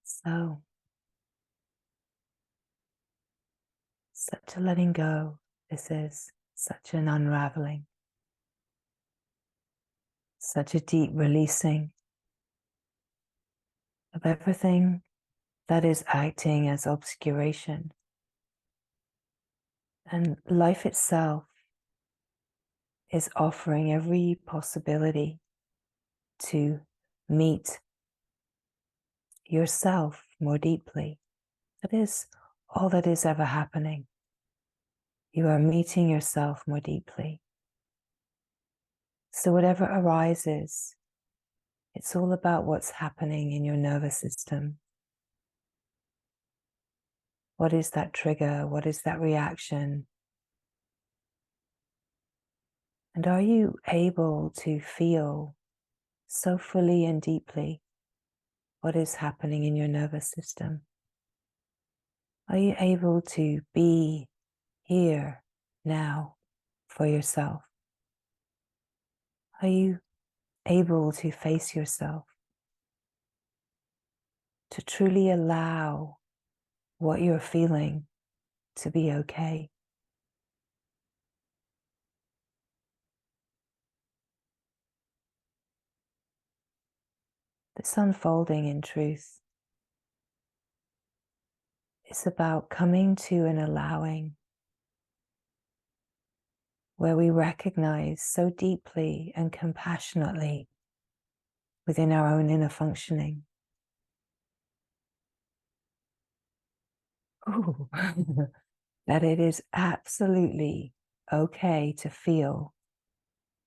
So, such a letting go. This is such an unraveling, such a deep releasing of everything that is acting as obscuration. And life itself is offering every possibility to meet yourself more deeply. That is all that is ever happening. You are meeting yourself more deeply. So whatever arises, it's all about what's happening in your nervous system. What is that trigger? What is that reaction? And are you able to feel so fully and deeply what is happening in your nervous system? Are you able to be here now for yourself? Are you able to face yourself? To truly allow what you're feeling to be okay? This unfolding in truth is about coming to an allowing where we recognize so deeply and compassionately within our own inner functioning. Ooh, that it is absolutely okay to feel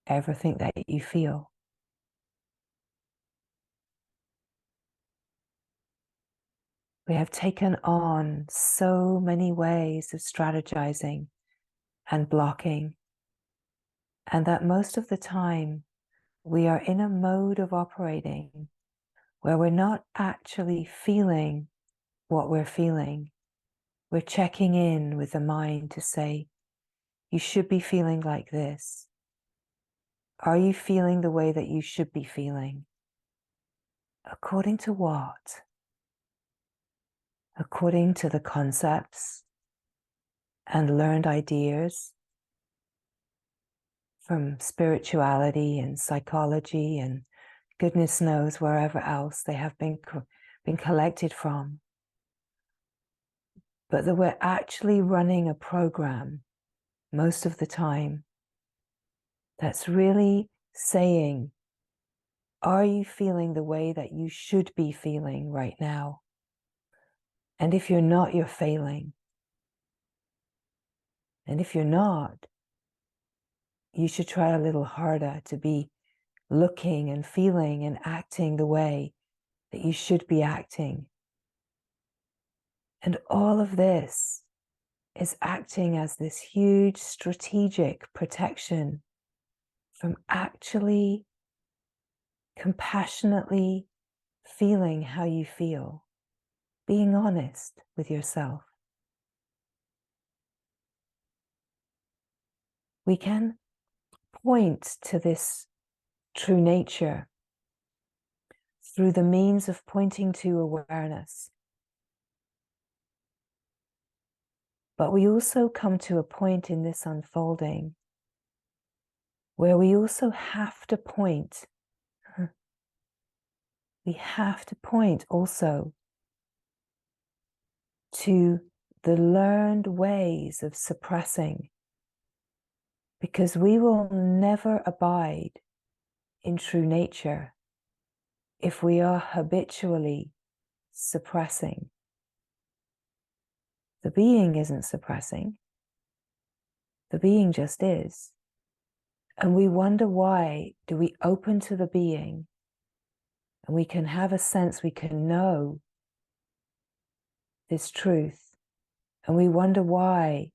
everything that you feel. We have taken on so many ways of strategizing and blocking, and that most of the time we are in a mode of operating where we're not actually feeling what we're feeling. We're checking in with the mind to say, you should be feeling like this. Are you feeling the way that you should be feeling? According to what? According to the concepts and learned ideas from spirituality and psychology and goodness knows wherever else they have been collected from. But that we're actually running a program most of the time that's really saying, are you feeling the way that you should be feeling right now? And if you're not, you're failing. And if you're not, you should try a little harder to be looking and feeling and acting the way that you should be acting. And all of this is acting as this huge strategic protection from actually compassionately feeling how you feel, being honest with yourself. We can point to this true nature through the means of pointing to awareness. But we also come to a point in this unfolding where we also have to point. We have to point also to the learned ways of suppressing, because we will never abide in true nature if we are habitually suppressing. The being isn't suppressing. The being just is. And we wonder, why do we open to the being and we can have a sense, we can know this truth, and we wonder why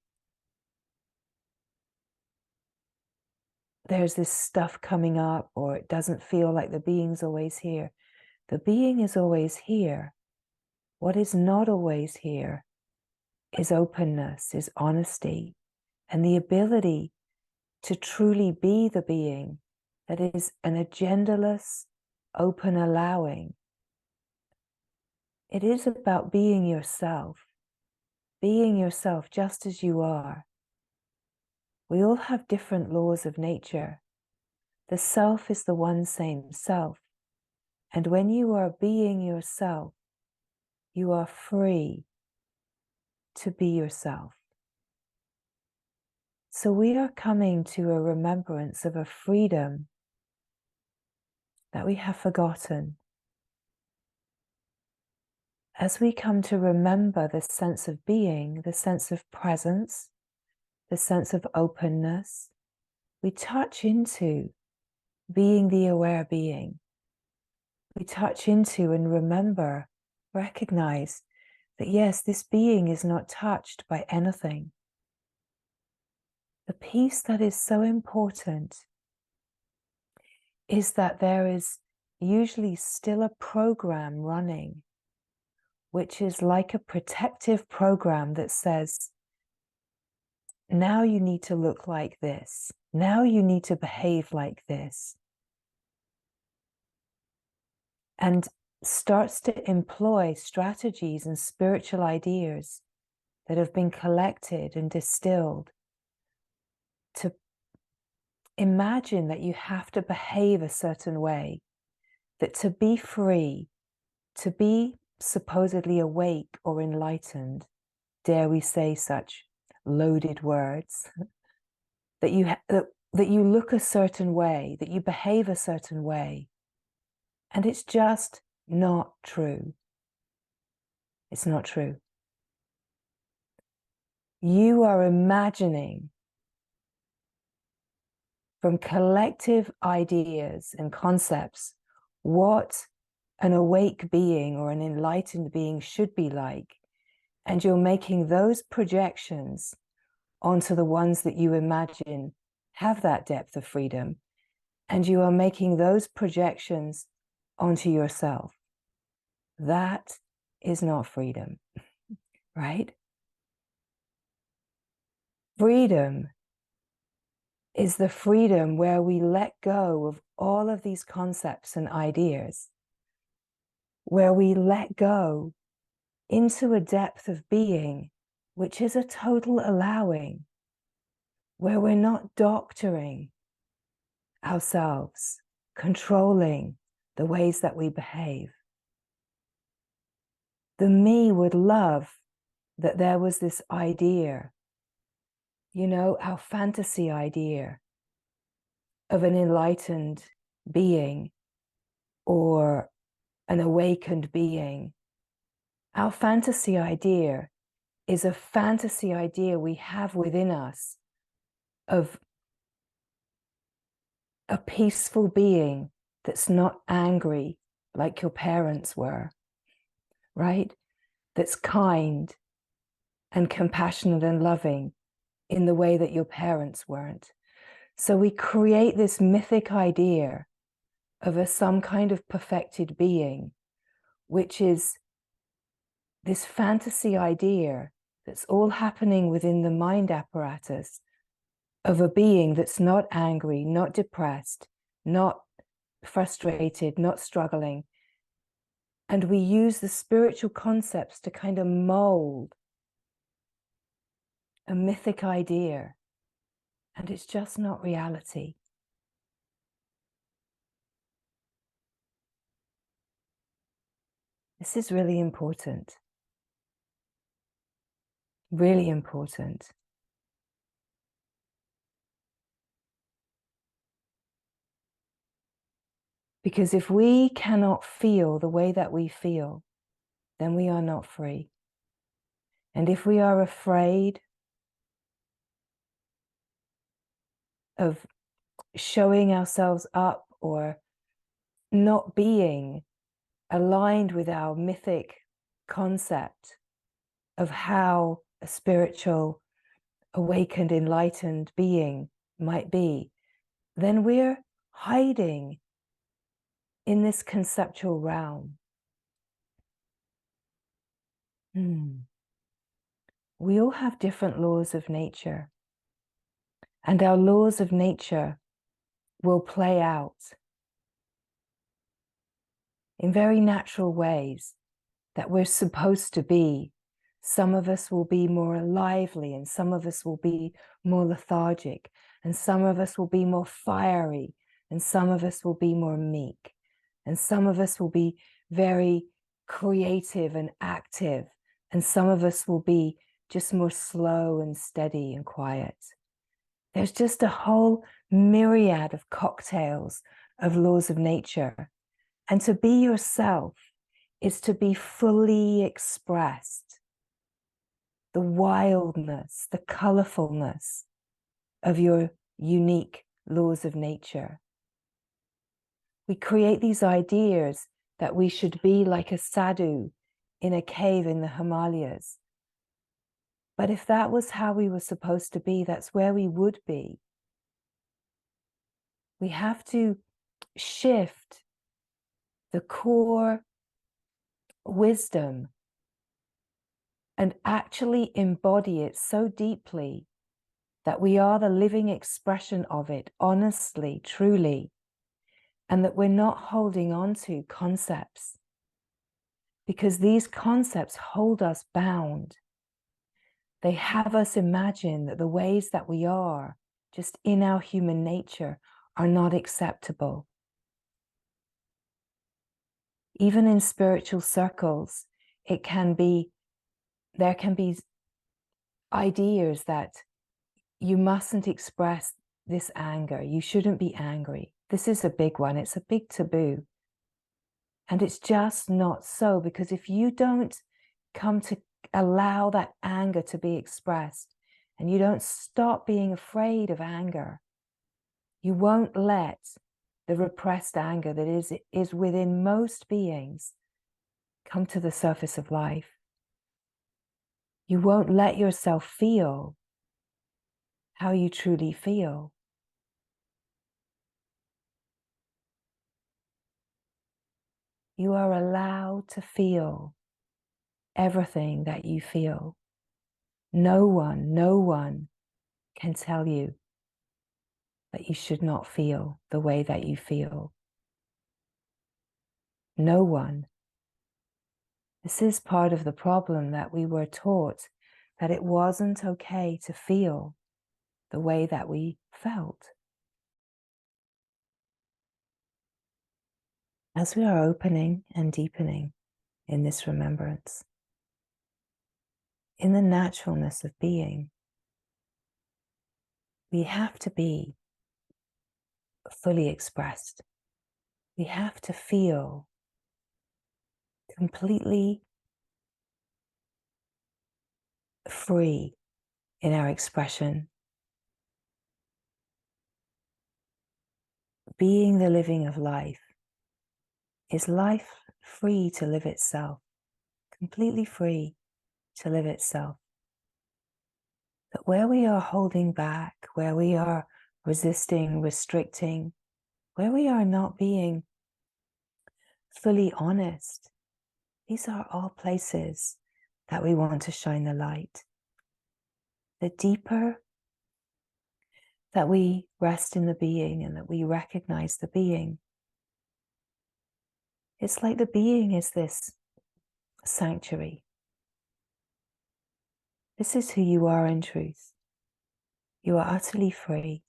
there's this stuff coming up, or it doesn't feel like the being's always here. The being is always here. What is not always here is openness, is honesty, and the ability to truly be the being that is an agendaless, open allowing It is about being yourself just as you are. We all have different laws of nature. The self is the one same self. And when you are being yourself, you are free to be yourself. So we are coming to a remembrance of a freedom that we have forgotten. As we come to remember the sense of being, the sense of presence, the sense of openness, we touch into being the aware being. We touch into and remember, recognize that yes, this being is not touched by anything. The piece that is so important is that there is usually still a program running, which is like a protective program that says, now you need to look like this. Now you need to behave like this. And starts to employ strategies and spiritual ideas that have been collected and distilled to imagine that you have to behave a certain way, that to be free, to be supposedly awake or enlightened, dare we say such loaded words, that you look a certain way, that you behave a certain way. And it's just not true. It's not true. You are imagining from collective ideas and concepts what an awake being or an enlightened being should be like. And you're making those projections onto the ones that you imagine have that depth of freedom. And you are making those projections onto yourself. That is not freedom, right? Freedom is the freedom where we let go of all of these concepts and ideas, where we let go into a depth of being, which is a total allowing, where we're not doctoring ourselves, controlling the ways that we behave. The me would love that there was this idea, you know, our fantasy idea of an enlightened being or an awakened being. Our fantasy idea is a fantasy idea we have within us of a peaceful being that's not angry like your parents were, right? That's kind and compassionate and loving in the way that your parents weren't. So we create this mythic idea of some kind of perfected being, which is this fantasy idea that's all happening within the mind apparatus of a being that's not angry, not depressed, not frustrated, not struggling. And we use the spiritual concepts to kind of mold a mythic idea. And it's just not reality. This is really important. Really important. Because if we cannot feel the way that we feel, then we are not free. And if we are afraid of showing ourselves up or not being aligned with our mythic concept of how a spiritual, awakened, enlightened being might be, then we're hiding in this conceptual realm. We all have different laws of nature, and our laws of nature will play out in very natural ways. that we're supposed to be. Some of us will be more lively, and some of us will be more lethargic, and some of us will be more fiery, and some of us will be more meek, and some of us will be very creative and active, and some of us will be just more slow and steady and quiet. There's just a whole myriad of cocktails of laws of nature. And to be yourself is to be fully expressed. The wildness, the colorfulness of your unique laws of nature. We create these ideas that we should be like a sadhu in a cave in the Himalayas. But if that was how we were supposed to be, that's where we would be. We have to shift the core wisdom and actually embody it so deeply that we are the living expression of it, honestly, truly, and that we're not holding on to concepts, because these concepts hold us bound. They have us imagine that the ways that we are, just in our human nature, are not acceptable. Even in spiritual circles, there can be ideas that you mustn't express this anger. You shouldn't be angry. This is a big one. It's a big taboo. And it's just not so, because if you don't come to allow that anger to be expressed, and you don't stop being afraid of anger, you won't let the repressed anger that is within most beings come to the surface of life. You won't let yourself feel how you truly feel. You are allowed to feel everything that you feel. No one can tell you that you should not feel the way that you feel. No one. This is part of the problem, that we were taught that it wasn't okay to feel the way that we felt. As we are opening and deepening in this remembrance, in the naturalness of being, we have to be fully expressed. We have to feel completely free in our expression. Being the living of life is life free to live itself, completely free to live itself. But where we are holding back, where we are resisting, restricting, where we are not being fully honest, these are all places that we want to shine the light. The deeper that we rest in the being and that we recognize the being, it's like the being is this sanctuary. This is who you are in truth. You are utterly free.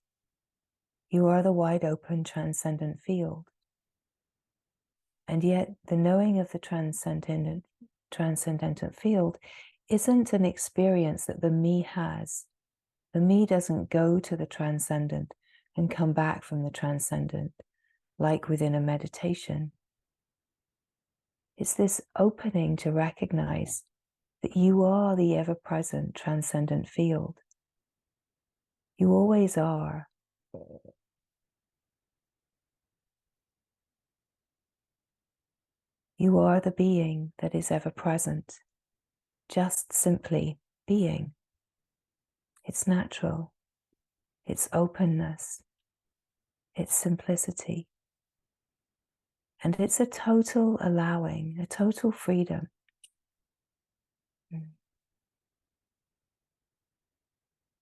You are the wide open transcendent field. And yet the knowing of the transcendent field isn't an experience that the me has. The me doesn't go to the transcendent and come back from the transcendent like within a meditation. It's this opening to recognize that you are the ever-present transcendent field. You always are. You are the being that is ever present, just simply being. It's natural, it's openness, it's simplicity, and it's a total allowing, a total freedom.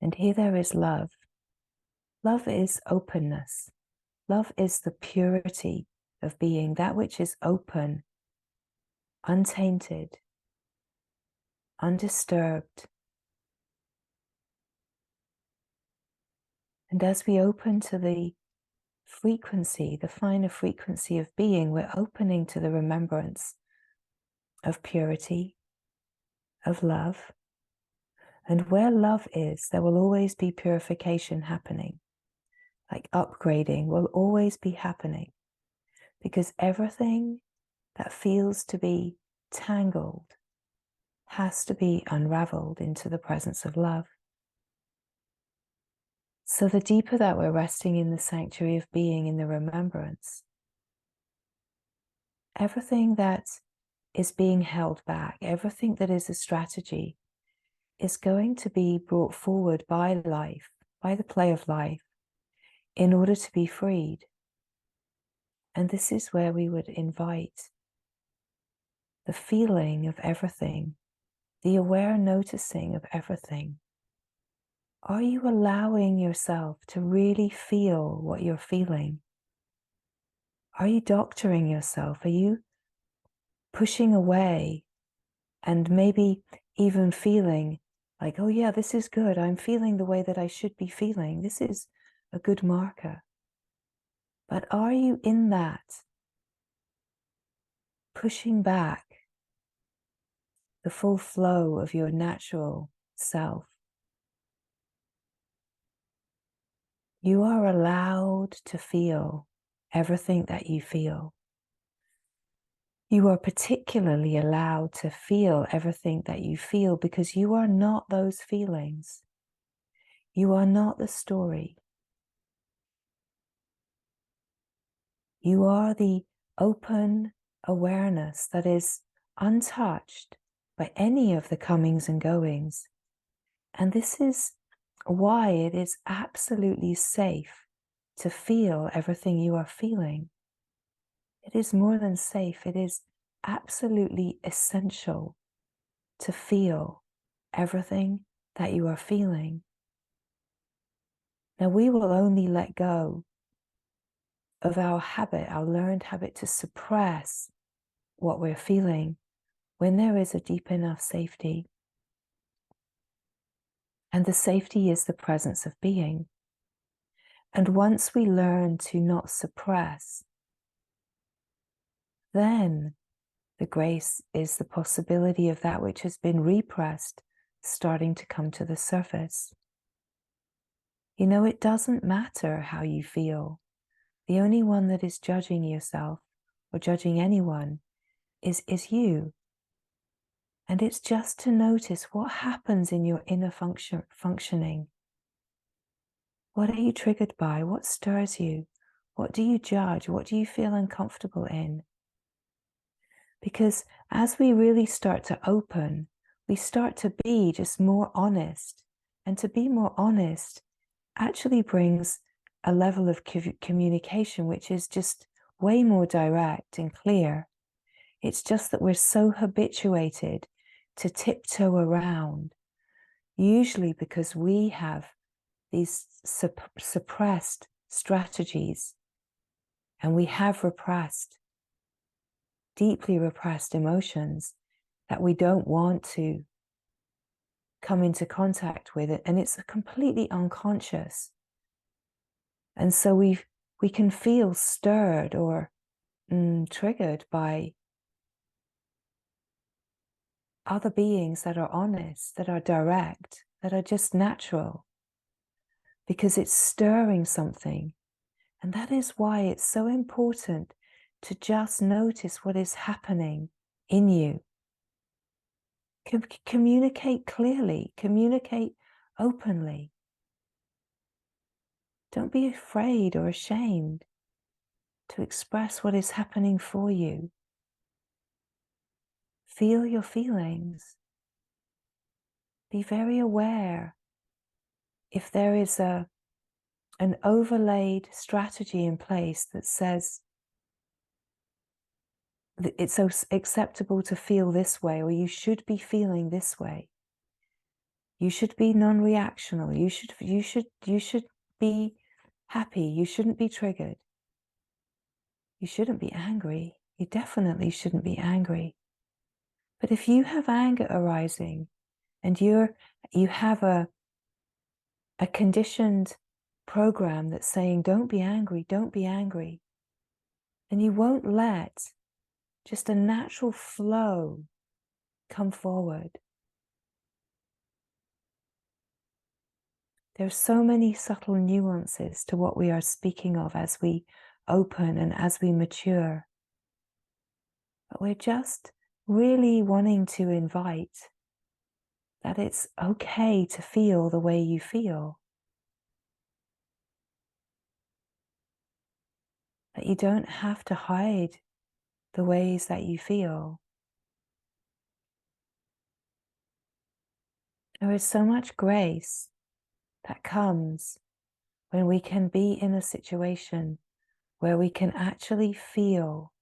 And here there is love. Love is openness. Love is the purity of being, that which is open, untainted, undisturbed. And as we open to the frequency, the finer frequency of being, we're opening to the remembrance of purity, of love. And where love is, there will always be purification happening. Like upgrading will always be happening, because everything that feels to be tangled has to be unraveled into the presence of love. So the deeper that we're resting in the sanctuary of being, in the remembrance, everything that is being held back, everything that is a strategy, is going to be brought forward by life, by the play of life, in order to be freed. And this is where we would invite the feeling of everything, the aware noticing of everything. Are you allowing yourself to really feel what you're feeling? Are you doctoring yourself? Are you pushing away and maybe even feeling like, oh yeah, this is good. I'm feeling the way that I should be feeling. This is a good marker. But are you in that pushing back the full flow of your natural self? You are allowed to feel everything that you feel. You are particularly allowed to feel everything that you feel because you are not those feelings. You are not the story. You are the open awareness that is untouched by any of the comings and goings. And this is why it is absolutely safe to feel everything you are feeling. It is more than safe, it is absolutely essential to feel everything that you are feeling. Now, we will only let go of our habit, our learned habit to suppress what we're feeling when there is a deep enough safety. And the safety is the presence of being. And once we learn to not suppress, then the grace is the possibility of that which has been repressed starting to come to the surface. You know, it doesn't matter how you feel. The only one that is judging yourself or judging anyone is you. And it's just to notice what happens in your inner functioning. What are you triggered by? What stirs you? What do you judge? What do you feel uncomfortable in? Because as we really start to open, we start to be just more honest. And to be more honest actually brings a level of communication which is just way more direct and clear. It's just that we're so habituated to tiptoe around, usually because we have these suppressed strategies, and we have repressed, deeply repressed emotions that we don't want to come into contact with it, and it's completely unconscious. And so we can feel stirred or triggered by other beings that are honest, that are direct, that are just natural, because it's stirring something. And that is why it's so important to just notice what is happening in you. Communicate clearly, communicate openly. Don't be afraid or ashamed to express what is happening for you. Feel your feelings. Be very aware if there is an overlaid strategy in place that says that it's so acceptable to feel this way, or you should be feeling this way. You should be non-reactional. You should be happy. You shouldn't be triggered. You shouldn't be angry. You definitely shouldn't be angry. But if you have anger arising and you have a conditioned program that's saying, don't be angry, don't be angry, then you won't let just a natural flow come forward. There's so many subtle nuances to what we are speaking of as we open and as we mature. But we're just really wanting to invite that it's okay to feel the way you feel. That you don't have to hide the ways that you feel. There is so much grace that comes when we can be in a situation where we can actually feel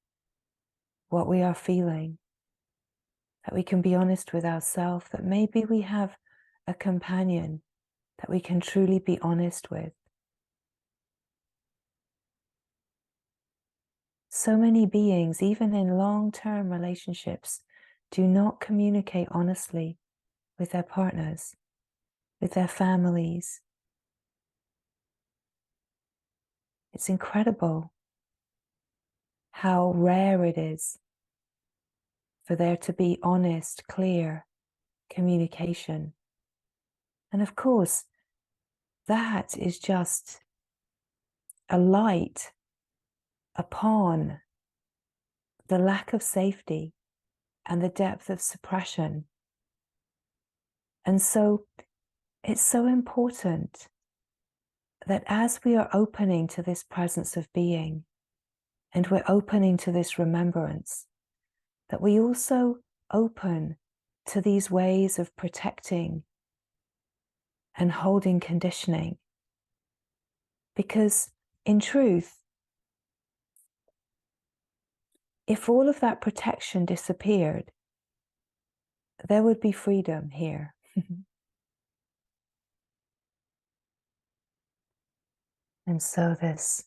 what we are feeling, that we can be honest with ourselves, that maybe we have a companion that we can truly be honest with. So many beings, even in long-term relationships, do not communicate honestly with their partners, with their families. It's incredible how rare it is for there to be honest, clear communication. And of course, that is just a light upon the lack of safety and the depth of suppression. And so it's so important that as we are opening to this presence of being and we're opening to this remembrance, that we also open to these ways of protecting and holding conditioning. Because in truth, if all of that protection disappeared, there would be freedom here. And so this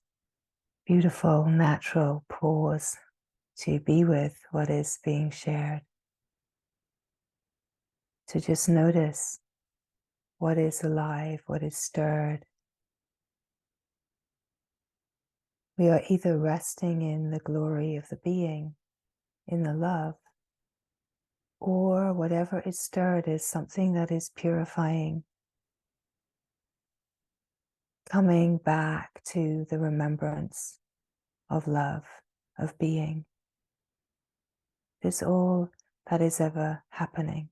beautiful, natural pause to be with what is being shared, to just notice what is alive, what is stirred. We are either resting in the glory of the being, in the love, or whatever is stirred is something that is purifying, coming back to the remembrance of love, of being. It's all that is ever happening.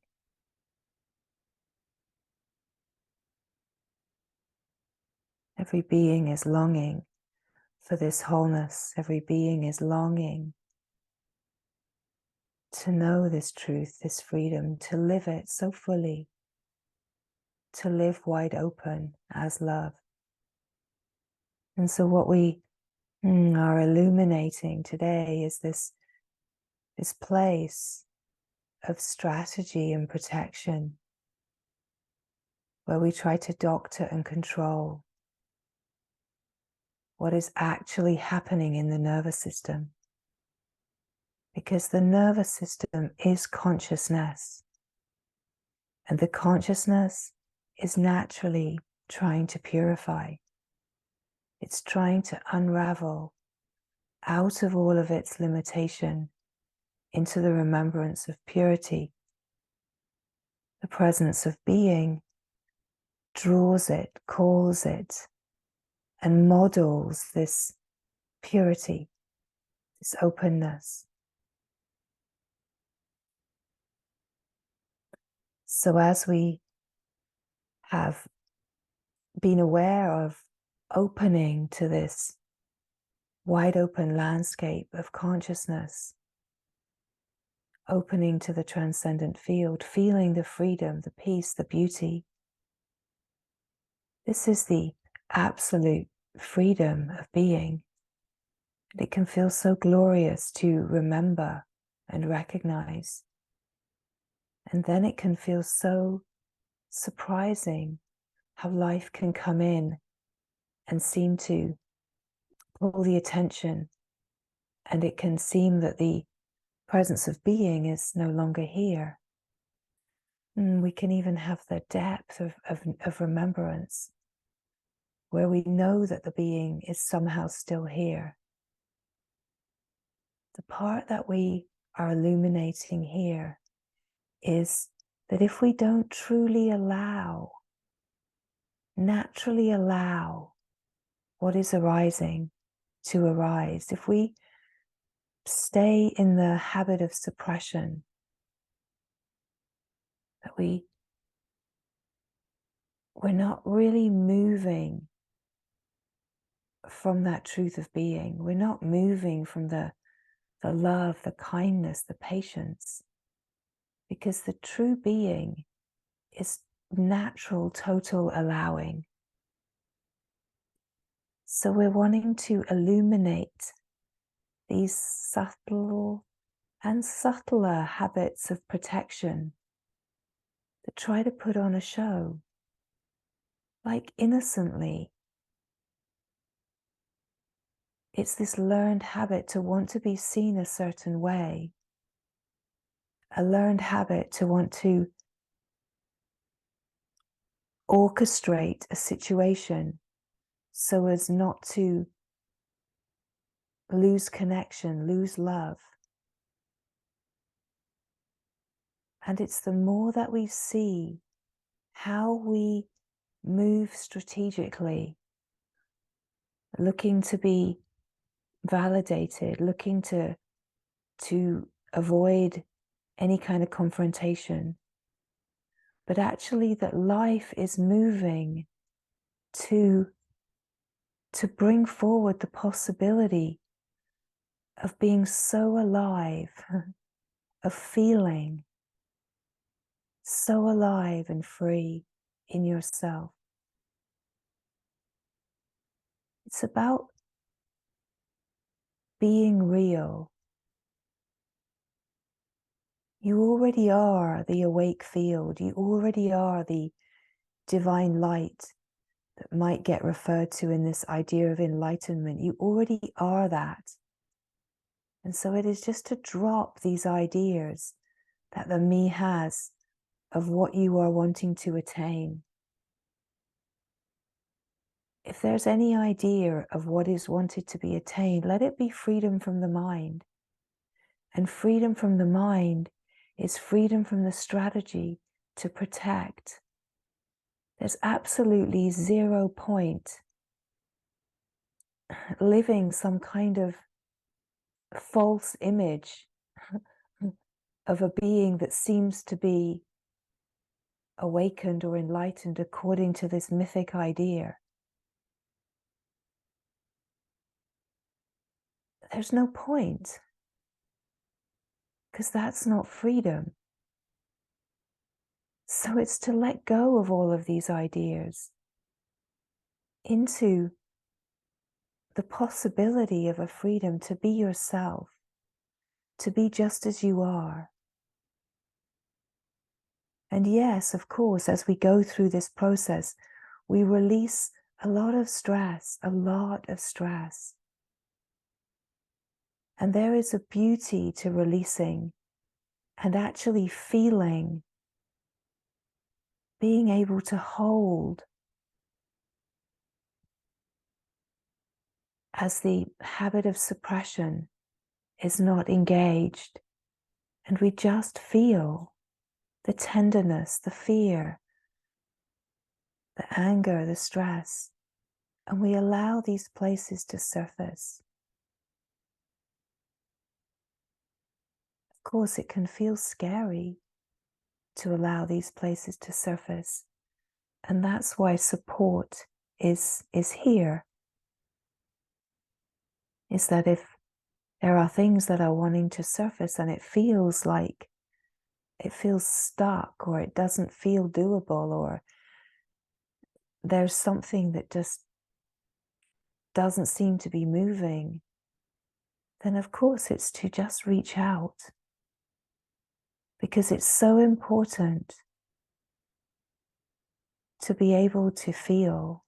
Every being is longing for this wholeness. Every being is longing to know this truth, this freedom, to live it so fully, to live wide open as love. And so what we are illuminating today is this place of strategy and protection, where we try to doctor and control what is actually happening in the nervous system. Because the nervous system is consciousness, and the consciousness is naturally trying to purify. It's trying to unravel out of all of its limitation into the remembrance of purity. The presence of being draws it, calls it, and models this purity, this openness. So as we have been aware of opening to this wide open landscape of consciousness, opening to the transcendent field, feeling the freedom, the peace, the beauty. This is the absolute freedom of being. And it can feel so glorious to remember and recognize. And then it can feel so surprising how life can come in and seem to pull the attention. And it can seem that the presence of being is no longer here. We can even have the depth of remembrance, where we know that the being is somehow still here. The part that we are illuminating here is that if we don't truly naturally allow what is arising to arise, if we stay in the habit of suppression, that we're not really moving from that truth of being. We're not moving from the love, the kindness, the patience, because the true being is natural, total allowing. So we're wanting to illuminate these subtle and subtler habits of protection that try to put on a show, like innocently. It's this learned habit to want to be seen a certain way, a learned habit to want to orchestrate a situation so as not to lose connection, lose love. And it's the more that we see how we move strategically, looking to be validated, looking to avoid any kind of confrontation, but actually that life is moving to bring forward the possibility of being so alive, of feeling so alive and free in yourself. It's about being real. You already are the awake field. You already are the divine light that might get referred to in this idea of enlightenment. You already are that. And so it is just to drop these ideas that the me has of what you are wanting to attain. If there's any idea of what is wanted to be attained, let it be freedom from the mind. And freedom from the mind is freedom from the strategy to protect. There's absolutely 0 point living some kind of false image of a being that seems to be awakened or enlightened according to this mythic idea. There's no point, because that's not freedom. So it's to let go of all of these ideas into the possibility of a freedom to be yourself, to be just as you are. And yes, of course, as we go through this process, we release a lot of stress, a lot of stress. And there is a beauty to releasing and actually feeling, being able to hold as the habit of suppression is not engaged. And we just feel the tenderness, the fear, the anger, the stress, and we allow these places to surface. Of course, it can feel scary to allow these places to surface, and that's why support is here. Is that if there are things that are wanting to surface and it feels like it feels stuck, or it doesn't feel doable, or there's something that just doesn't seem to be moving, then of course it's to just reach out, because it's so important to be able to feel,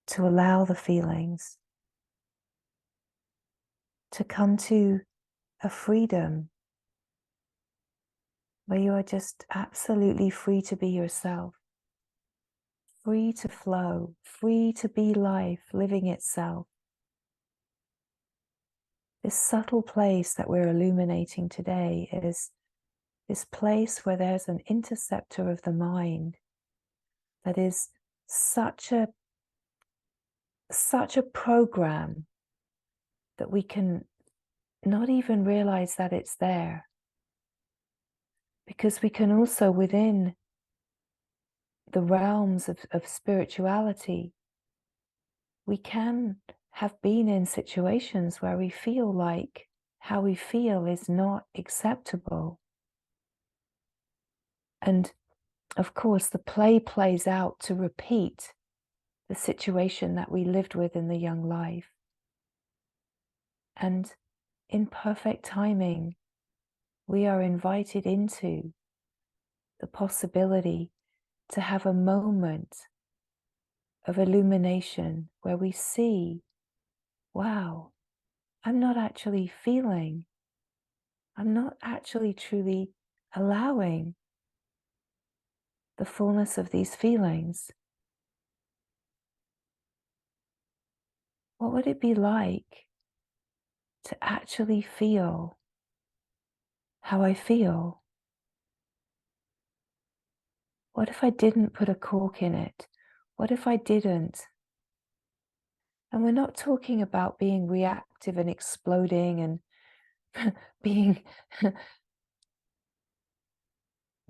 to allow the feelings, to come to a freedom where you are just absolutely free to be yourself, free to flow, free to be life living itself. This subtle place that we're illuminating today is this place where there's an interceptor of the mind that is such a program that we can not even realize that it's there, because we can also, within the realms of spirituality, we can have been in situations where we feel like how we feel is not acceptable. And of course, the play plays out to repeat the situation that we lived with in the young life. And in perfect timing, we are invited into the possibility to have a moment of illumination where we see, wow, I'm not actually feeling, I'm not actually truly allowing the fullness of these feelings. What would it be like to actually feel how I feel? What if I didn't put a cork in it? What if I didn't? And we're not talking about being reactive and exploding and being,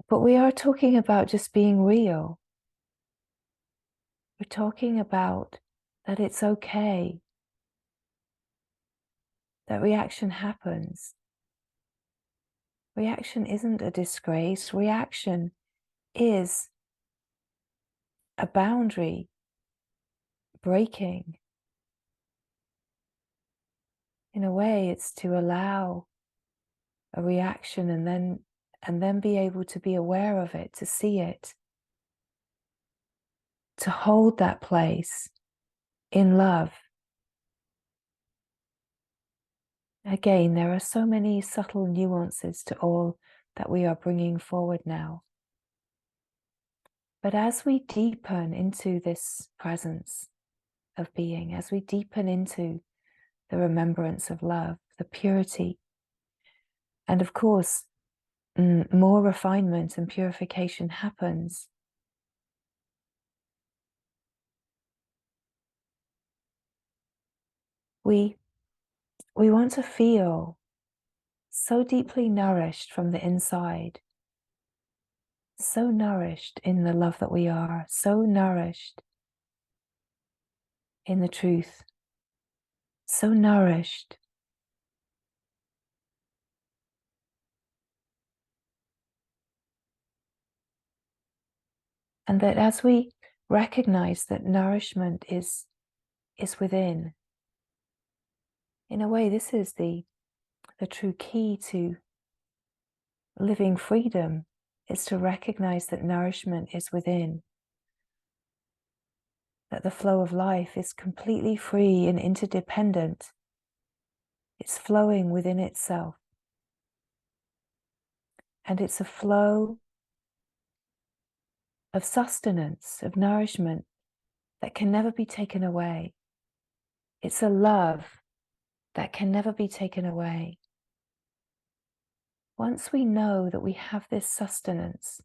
but we are talking about just being real. We're talking about that it's okay, that reaction happens. Reaction isn't a disgrace. Reaction is a boundary breaking. In a way, it's to allow a reaction and then be able to be aware of it, to see it, to hold that place in love. Again, there are so many subtle nuances to all that we are bringing forward now. But as we deepen into this presence of being, as we deepen into the remembrance of love, the purity, and of course, more refinement and purification happens. We want to feel so deeply nourished from the inside, so nourished in the love that we are, so nourished in the truth, so nourished. And that as we recognize that nourishment is within, in a way, this is the true key to living freedom, is to recognize that nourishment is within, that the flow of life is completely free and interdependent. It's flowing within itself. And it's a flow of sustenance, of nourishment that can never be taken away. It's a love that can never be taken away. Once we know that we have this sustenance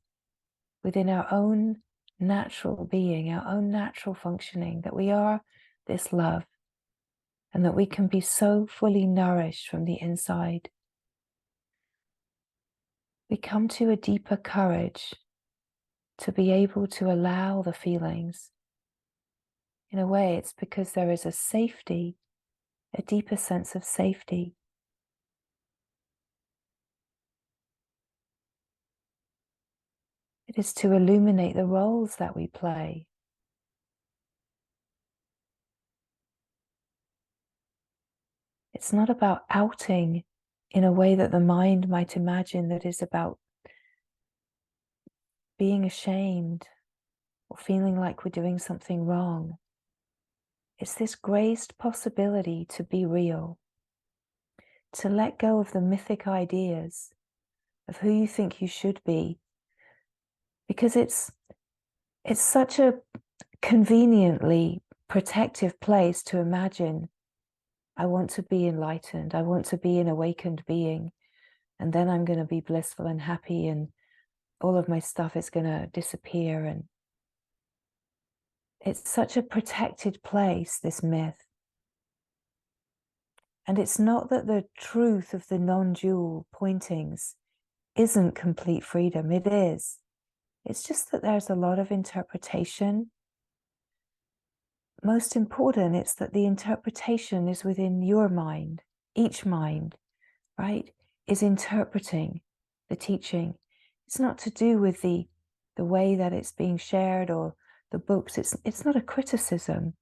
within our own natural being, our own natural functioning, that we are this love, and that we can be so fully nourished from the inside, we come to a deeper courage to be able to allow the feelings. In a way, it's because there is a safety, a deeper sense of safety. It is to illuminate the roles that we play. It's not about outing in a way that the mind might imagine, that is about being ashamed or feeling like we're doing something wrong. It's this graced possibility to be real, to let go of the mythic ideas of who you think you should be, because it's such a conveniently protective place to imagine, I want to be enlightened, I want to be an awakened being, and then I'm going to be blissful and happy, and all of my stuff is going to disappear. And it's such a protected place, this myth. And it's not that the truth of the non-dual pointings isn't complete freedom. It is. It's just that there's a lot of interpretation. Most important, it's that the interpretation is within your mind. Each mind, right, is interpreting the teaching. It's not to do with the way that it's being shared or the books. It's not a criticism.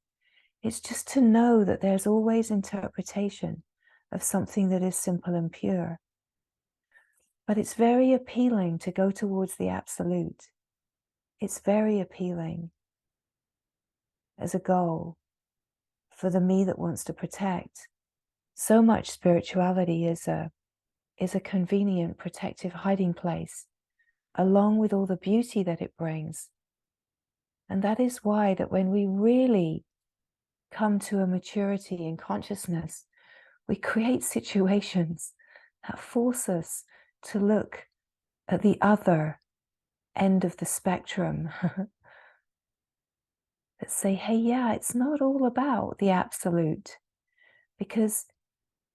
It's just to know that there's always interpretation of something that is simple and pure. But it's very appealing to go towards the absolute. It's very appealing as a goal for the me that wants to protect. So much spirituality is a convenient, protective hiding place, along with all the beauty that it brings. And that is why that when we really come to a maturity in consciousness, we create situations that force us to look at the other end of the spectrum that say, hey, yeah, it's not all about the absolute, because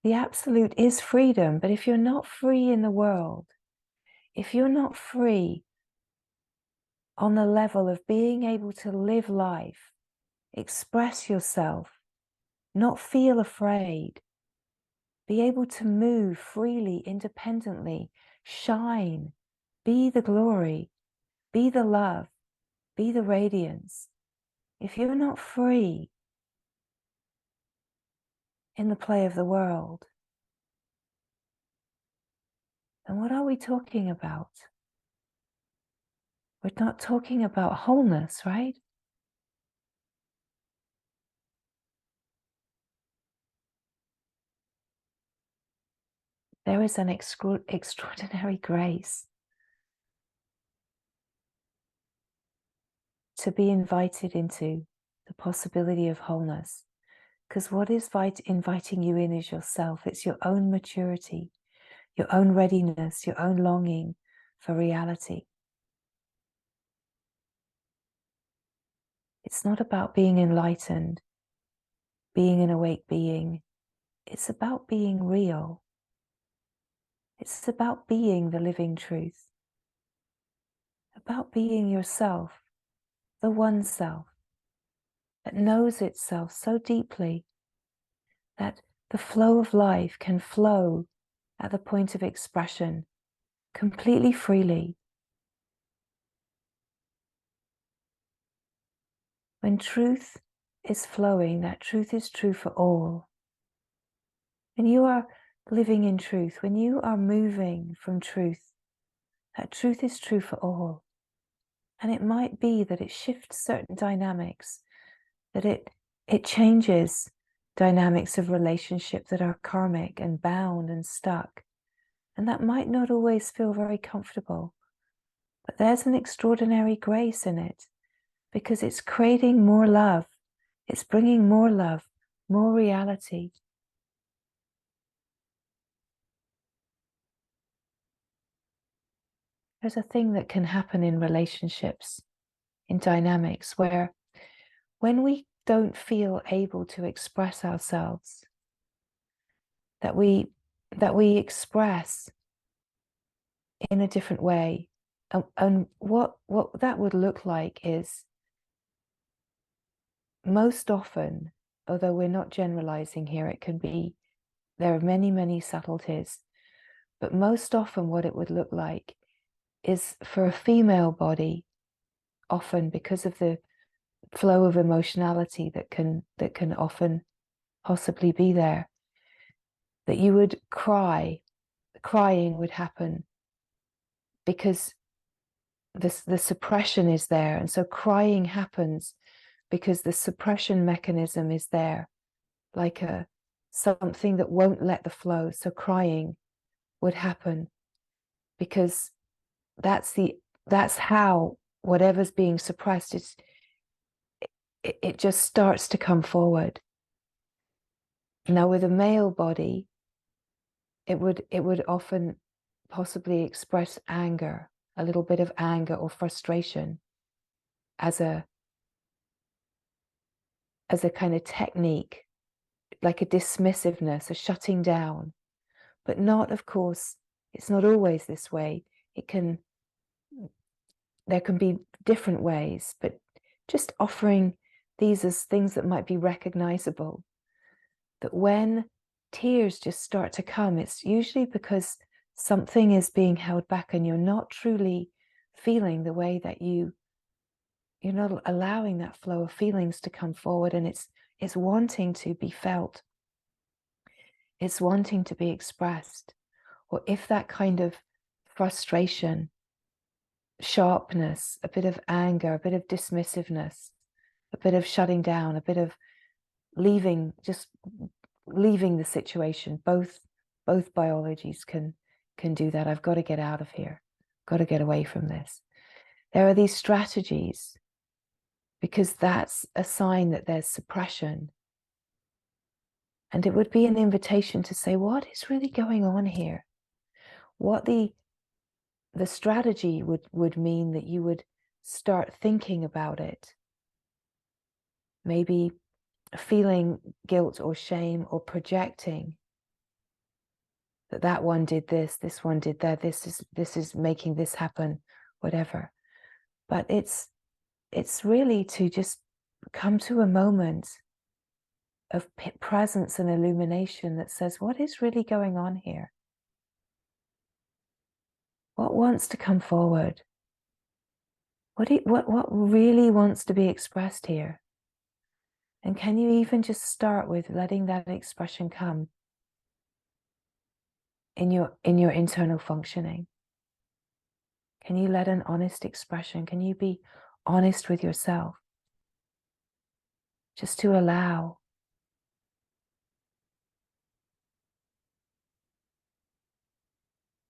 the absolute is freedom. But if you're not free in the world, if you're not free on the level of being able to live life, express yourself, not feel afraid, be able to move freely, independently, shine, be the glory, be the love, be the radiance. If you're not free in the play of the world, then what are we talking about? We're not talking about wholeness, right? There is an extraordinary grace to be invited into the possibility of wholeness. Because what is inviting you in is yourself. It's your own maturity, your own readiness, your own longing for reality. It's not about being enlightened, being an awake being. It's about being real. It's about being the living truth, about being yourself, the one self that knows itself so deeply that the flow of life can flow at the point of expression completely freely. When truth is flowing, that truth is true for all. When you are living in truth, when you are moving from truth, that truth is true for all. And it might be that it shifts certain dynamics, that it changes dynamics of relationship that are karmic and bound and stuck. And that might not always feel very comfortable. But there's an extraordinary grace in it, because it's creating more love. It's bringing more love, more reality. There's a thing that can happen in relationships, in dynamics, where when we don't feel able to express ourselves, that we express in a different way. And what that would look like is, most often, although we're not generalizing here, it can be, there are many, many subtleties, but most often what it would look like is for a female body, often because of the flow of emotionality that can often possibly be there, that you would cry. Crying would happen because the suppression is there. And so crying happens because the suppression mechanism is there, like a something that won't let the flow. So crying would happen, because that's how whatever's being suppressed is, it just starts to come forward. Now with a male body, it would often possibly express anger, a little bit of anger or frustration, as a kind of technique, like a dismissiveness, a shutting down. But not, of course, it's not always this way. There can be different ways, but just offering these as things that might be recognizable. That when tears just start to come, it's usually because something is being held back and you're not truly feeling the way that you're not allowing that flow of feelings to come forward, and it's wanting to be felt. It's wanting to be expressed. Or if that kind of frustration, sharpness, a bit of anger, a bit of dismissiveness, a bit of shutting down, a bit of just leaving the situation. Both biologies can do that. I've got to get out of here. Got to get away from this. There are these strategies, because that's a sign that there's suppression. And it would be an invitation to say, what is really going on here? What the strategy would mean that you would start thinking about it. Maybe feeling guilt or shame, or projecting that one did this one did that, this is making this happen, whatever. But it's really to just come to a moment of presence and illumination that says, what is really going on here? What wants to come forward? What really wants to be expressed here? And can you even just start with letting that expression come in your internal functioning? Can you let an honest expression? Can you be honest with yourself? Just to allow.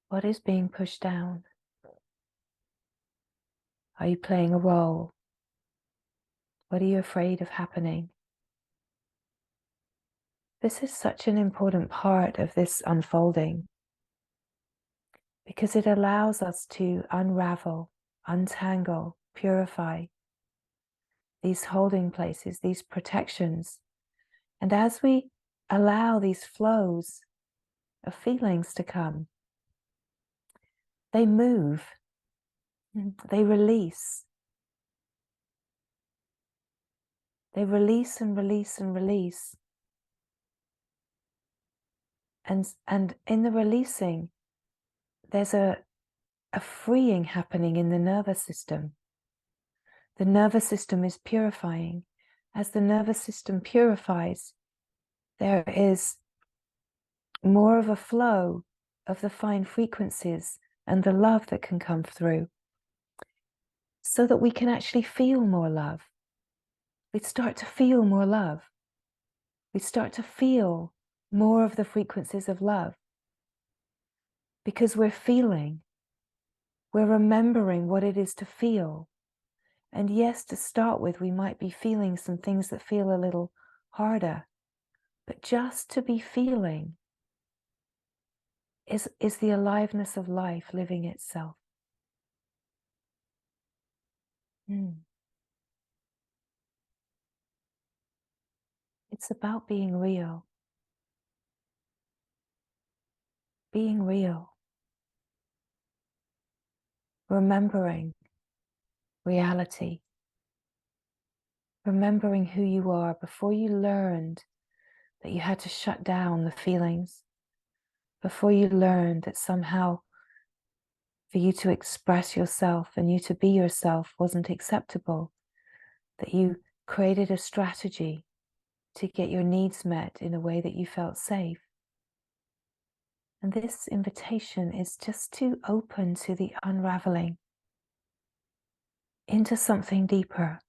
What is being pushed down? Are you playing a role? What are you afraid of happening? This is such an important part of this unfolding, because it allows us to unravel, untangle, purify these holding places, these protections. And as we allow these flows of feelings to come, they move, they release. They release and release and release. And in the releasing, there's a freeing happening in the nervous system. The nervous system is purifying. As the nervous system purifies, there is more of a flow of the fine frequencies and the love that can come through, so that we can actually feel more love. We start to feel more love. We start to feel more of the frequencies of love, because we're feeling, we're remembering what it is to feel. And yes, to start with, we might be feeling some things that feel a little harder, but just to be feeling is the aliveness of life living itself. It's about being real. Being real. Remembering reality. Remembering who you are before you learned that you had to shut down the feelings. Before you learned that somehow for you to express yourself and you to be yourself wasn't acceptable. That you created a strategy to get your needs met in a way that you felt safe. And this invitation is just to open to the unraveling into something deeper,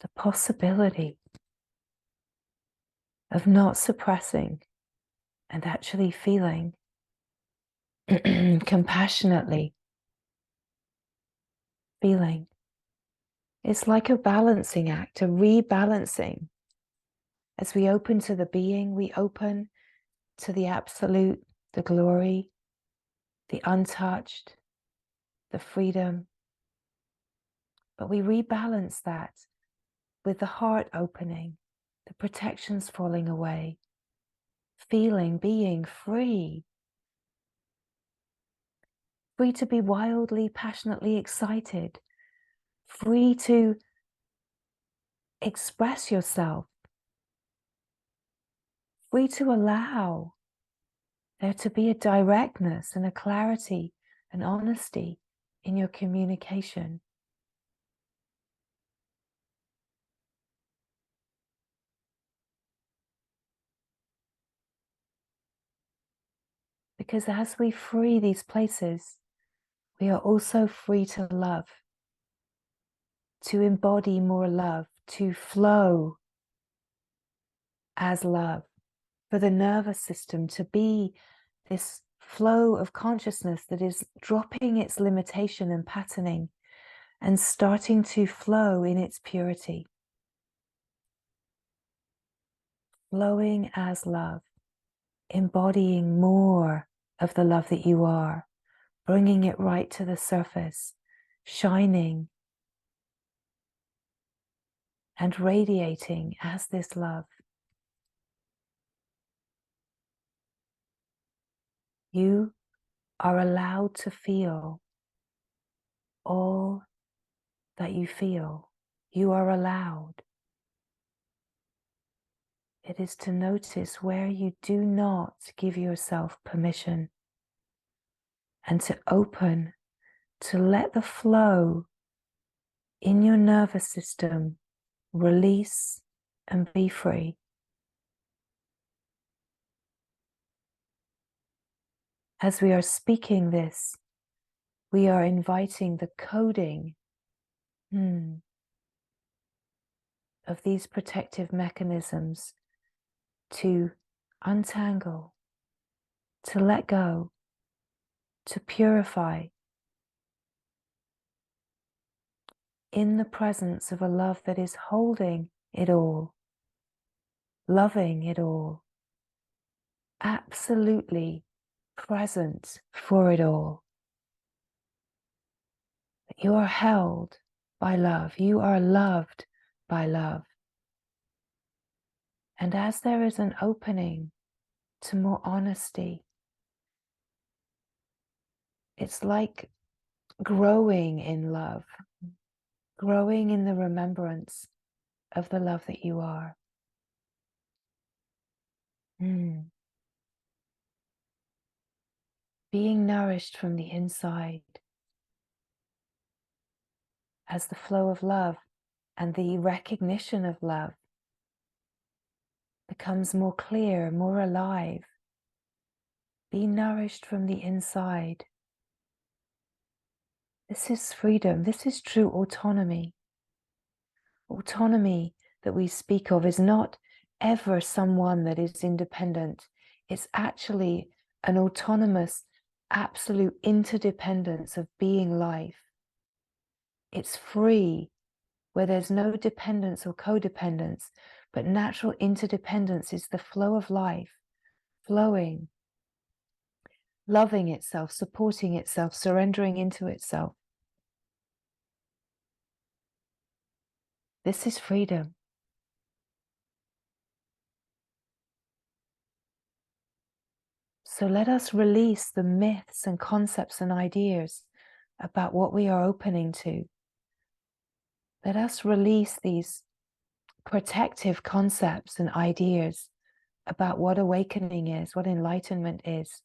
the possibility of not suppressing and actually feeling compassionately. Feeling. It's like a balancing act, a rebalancing. As we open to the being, we open to the absolute, the glory, the untouched, the freedom. But we rebalance that with the heart opening, the protections falling away, feeling, being free. Free to be wildly, passionately excited, free to express yourself, free to allow there to be a directness and a clarity and honesty in your communication. Because as we free these places, we are also free to love, to embody more love, to flow as love, for the nervous system to be this flow of consciousness that is dropping its limitation and patterning and starting to flow in its purity. Flowing as love, embodying more of the love that you are, bringing it right to the surface, shining and radiating as this love. You are allowed to feel all that you feel. You are allowed. It is to notice where you do not give yourself permission and to open, to let the flow in your nervous system release and be free. As we are speaking this, we are inviting the coding of these protective mechanisms to untangle, to let go, to purify in the presence of a love that is holding it all, loving it all, absolutely present for it all. You are held by love. You are loved by love. And as there is an opening to more honesty, it's like growing in love, growing in the remembrance of the love that you are. Being nourished from the inside as the flow of love and the recognition of love becomes more clear, more alive. Be nourished from the inside. This is freedom. This is true autonomy. Autonomy that we speak of is not ever someone that is independent. It's actually an autonomous, absolute interdependence of being life. It's free, where there's no dependence or codependence, but natural interdependence is the flow of life, flowing, loving itself, supporting itself, surrendering into itself. This is freedom. So let us release the myths and concepts and ideas about what we are opening to. Let us release these protective concepts and ideas about what awakening is, what enlightenment is.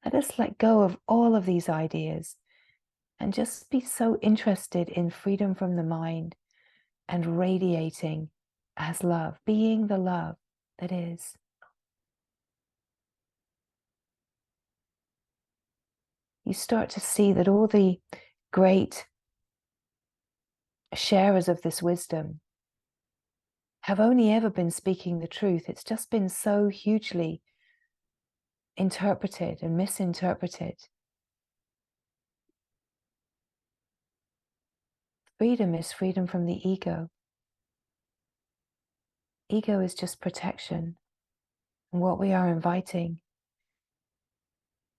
Let us let go of all of these ideas and just be so interested in freedom from the mind and radiating as love, being the love that is. You start to see that all the great sharers of this wisdom have only ever been speaking the truth. It's just been so hugely interpreted and misinterpreted. Freedom is freedom from the ego. Ego is just protection. And what we are inviting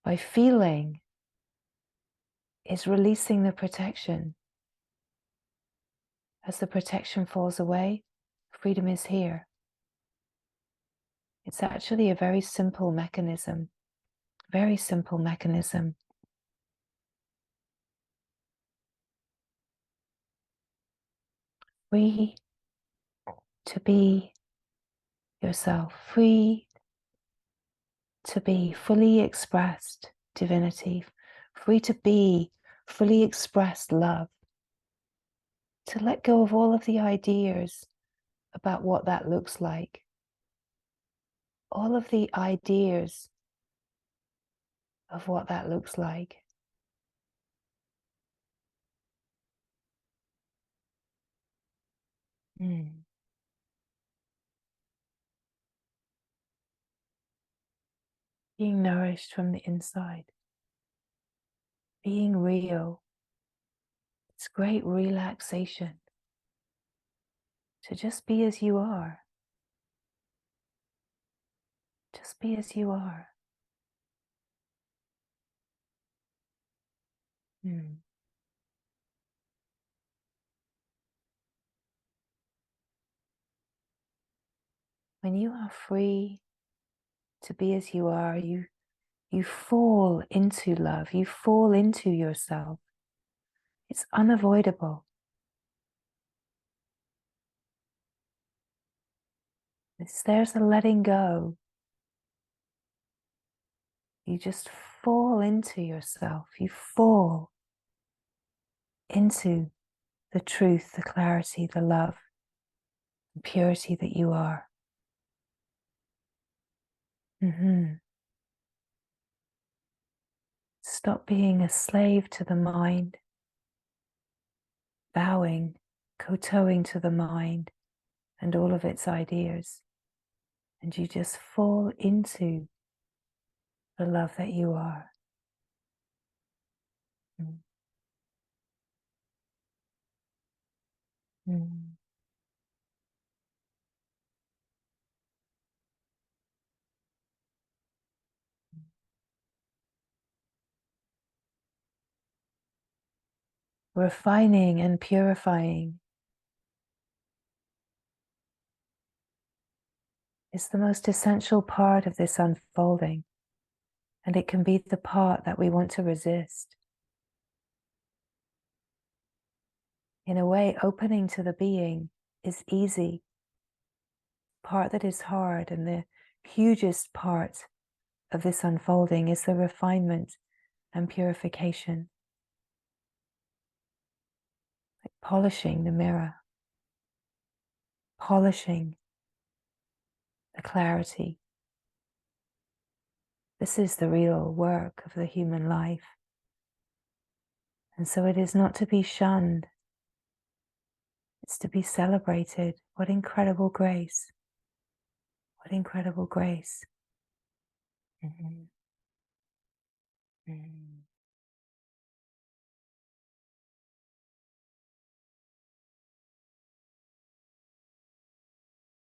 by feeling is releasing the protection. As the protection falls away, freedom is here. It's actually a very simple mechanism. Very simple mechanism. Free to be yourself, free to be fully expressed divinity, free to be fully expressed love, to let go of all of the ideas about what that looks like, all of the ideas of what that looks like. Being nourished from the inside, being real. It's great relaxation to just be as you are. Just be as you are. When you are free to be as you are, you fall into love, you fall into yourself. It's unavoidable. There's a letting go. You just fall into yourself. You fall into the truth, the clarity, the love, the purity that you are. Stop being a slave to the mind, bowing, kowtowing to the mind and all of its ideas. And you just fall into the love that you are. Refining and purifying is the most essential part of this unfolding, and it can be the part that we want to resist. In a way, opening to the being is easy. The part that is hard and the hugest part of this unfolding is the refinement and purification, like polishing the mirror, polishing the clarity. This is the real work of the human life. And so it is not to be shunned, it's to be celebrated. What incredible grace. What incredible grace.